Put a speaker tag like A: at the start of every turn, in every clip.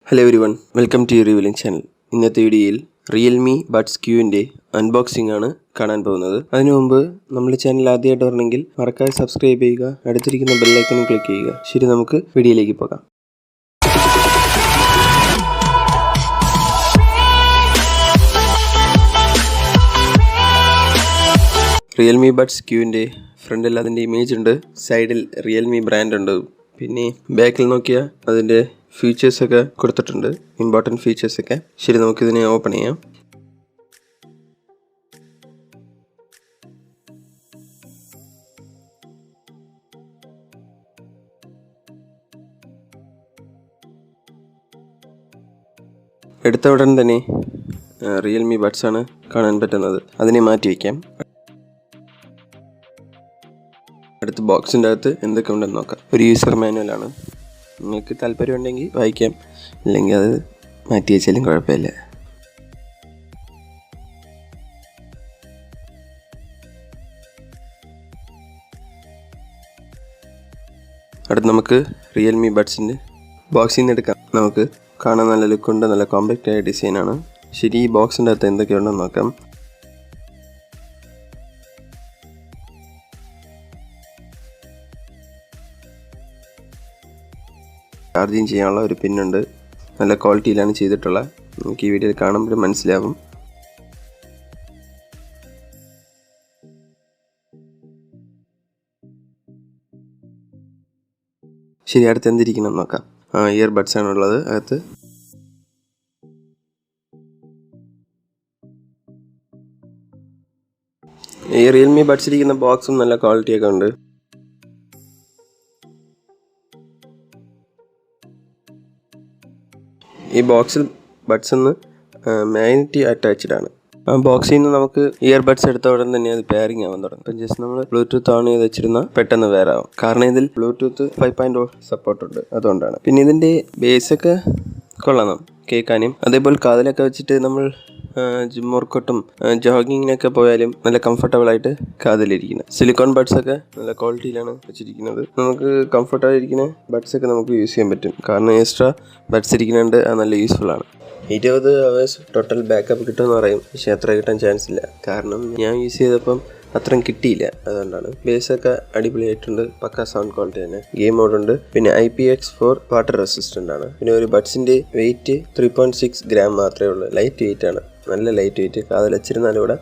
A: Hello everyone, welcome to your revealing channel. ഇന്നത്തെ വീഡിയോയിൽ realme buds Qന്റെ unboxing ആണ് കാണാൻ പോകുന്നത്. അതിനു മുമ്പ് നമ്മുടെ ചാനൽ ആദ്യമായിട്ട് വരണമെങ്കിൽ മറക്കാതെ സബ്സ്ക്രൈബ് ചെയ്യുക, അടുത്തിരിക്കുന്ന ബെൽ ഐക്കൺ ക്ലിക്ക് ചെയ്യുക. ശരി, നമുക്ക് വീഡിയോയിലേക്ക് പോകാം. realme buds Qന്റെ ഫ്രണ്ടിൽ അതിൻ്റെ ഇമേജ് ഉണ്ട്, സൈഡിൽ realme ബ്രാൻഡ് ഉണ്ട്, പിന്നെ ബാക്കിൽ നോക്കിയാൽ അതിൻ്റെ ഫീച്ചേഴ്സ് ഒക്കെ കൊടുത്തിട്ടുണ്ട്, ഇമ്പോർട്ടൻറ്റ് ഫീച്ചേഴ്സ് ഒക്കെ. ശരി, നമുക്കിതിനെ ഓപ്പൺ ചെയ്യാം. എടുത്ത ഉടൻ തന്നെ റിയൽമി ബഡ്സ് ആണ് കാണാൻ പറ്റുന്നത്. അതിനെ മാറ്റി വയ്ക്കാം. അടുത്ത ബോക്സിൻ്റെ അകത്ത് എന്തൊക്കെ ഉണ്ടെന്ന് നോക്കാം. ഒരു യൂസർ മാനുവലാണ്. നിങ്ങൾക്ക് താല്പര്യമുണ്ടെങ്കിൽ വായിക്കാം, ഇല്ലെങ്കിൽ അത് മാറ്റി വെച്ചാലും കുഴപ്പമില്ല. അടുത്ത് നമുക്ക് റിയൽമി ബഡ്സിൻ്റെ ബോക്സിൽ നിന്ന് എടുക്കാം. നമുക്ക് കാണാൻ നല്ല ലുക്കുണ്ട്, നല്ല കോമ്പാക്റ്റ് ആയ ഡിസൈനാണ്. ശരി, ഈ ബോക്സിൻ്റെ അകത്ത് എന്തൊക്കെയുണ്ടെന്ന് നോക്കാം. ചാർജിങ് ചെയ്യാനുള്ള ഒരു പിന്നുണ്ട്, നല്ല ക്വാളിറ്റിയിലാണ് ചെയ്തിട്ടുള്ളത്. നമുക്ക് ഈ വീഡിയോയിൽ കാണുമ്പോൾ മനസ്സിലാവും. ശരി, അടുത്ത് എന്തിരിക്കണം നോക്കാം. ഇയർ ബഡ്സ് ആണുള്ളത് അകത്ത്. ഈ റിയൽമി ബഡ്സ് ഇരിക്കുന്ന ബോക്സും നല്ല ക്വാളിറ്റിയൊക്കെ ഉണ്ട്. ഈ ബോക്സിൽ ബഡ്സ് മാഗ്നറ്റ് അറ്റാച്ച്ഡ് ആണ്. ആ ബോക്സിൽ നിന്ന് നമുക്ക് ഇയർ ബഡ്സ് എടുത്ത ഉടൻ തന്നെ അത് പെയറിങ് ആവാൻ തുടങ്ങും. അപ്പം ജസ്റ്റ് നമ്മൾ ബ്ലൂടൂത്ത് ഓൺ ചെയ്ത് വെച്ചിരുന്നാൽ പെട്ടെന്ന് വെയർ ആവും. കാരണം ഇതിൽ ബ്ലൂടൂത്ത് 5.0 സപ്പോർട്ട് ഉണ്ട്, അതുകൊണ്ടാണ്. പിന്നെ ഇതിൻ്റെ ബേസൊക്കെ കൊള്ളാം കേൾക്കാനും. അതേപോലെ കാതിലൊക്കെ വെച്ചിട്ട് നമ്മൾ ജിം വർക്കൗട്ടും ജോഗിങ്ങിനൊക്കെ പോയാലും നല്ല കംഫർട്ടബിൾ ആയിട്ട് കാതിലിരിക്കുന്നത്. സിലിക്കോൺ ബഡ്സ് ഒക്കെ നല്ല ക്വാളിറ്റിയിലാണ് വെച്ചിരിക്കുന്നത്. നമുക്ക് കംഫർട്ടായിരിക്കുന്ന ബഡ്സ് ഒക്കെ നമുക്ക് യൂസ് ചെയ്യാൻ പറ്റും. കാരണം എക്സ്ട്രാ ബഡ്സ് ഇരിക്കുന്നുണ്ട്, അത് നല്ല യൂസ്ഫുൾ ആണ്. 20 hours ടോട്ടൽ ബാക്കപ്പ് കിട്ടുമെന്ന് പറയും, പക്ഷേ അത്ര കിട്ടാൻ ചാൻസ് ഇല്ല. കാരണം ഞാൻ യൂസ് ചെയ്തപ്പം അത്രയും കിട്ടിയില്ല, അതുകൊണ്ടാണ്. ബേസൊക്കെ അടിപൊളിയായിട്ടുണ്ട്, പക്ക സൗണ്ട് ക്വാളിറ്റി തന്നെ. ഗെയിം മോഡുണ്ട്, പിന്നെ IPX4 വാട്ടർ റെസിസ്റ്റൻ്റ് ആണ്. പിന്നെ ഒരു ബഡ്സിൻ്റെ വെയിറ്റ് 3.6 gram മാത്രമേ ഉള്ളൂ. ലൈറ്റ് വെയിറ്റ് ആണ്, നല്ല ലൈറ്റ് വെയിറ്റ്. അതിൽ വെച്ചിരുന്നാലും ഇവിടെ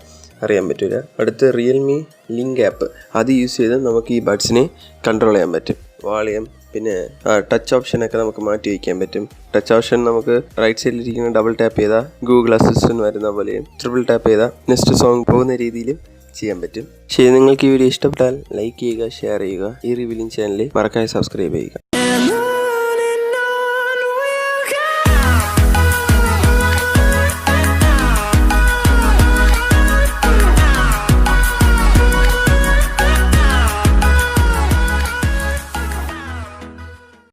A: അറിയാൻ പറ്റില്ല. അടുത്ത് റിയൽമി ലിങ്ക് ആപ്പ്, അത് യൂസ് ചെയ്ത് നമുക്ക് ഈ ബഡ്സിനെ കൺട്രോൾ ചെയ്യാൻ പറ്റും. വാളിയം, പിന്നെ ടച്ച് ഓപ്ഷനൊക്കെ നമുക്ക് മാറ്റി വയ്ക്കാൻ പറ്റും. ടച്ച് ഓപ്ഷൻ നമുക്ക് റൈറ്റ് സൈഡിലിരിക്കുന്ന ഡബിൾ ടാപ്പ് ചെയ്താൽ ഗൂഗിൾ അസിസ്റ്റൻറ്റ് വരുന്ന പോലെയും, ട്രിപ്പിൾ ടാപ്പ് ചെയ്താൽ നെക്സ്റ്റ് സോങ് പോകുന്ന രീതിയിലും ചെയ്യാൻ പറ്റും. ശരി, നിങ്ങൾക്ക് ഈ വീഡിയോ ഇഷ്ടപ്പെട്ടാൽ ലൈക്ക് ചെയ്യുക, ഷെയർ ചെയ്യുക. ഈ റിവീലിംഗ് ചാനലിൽ മറക്കാതെ സബ്സ്ക്രൈബ് ചെയ്യുക.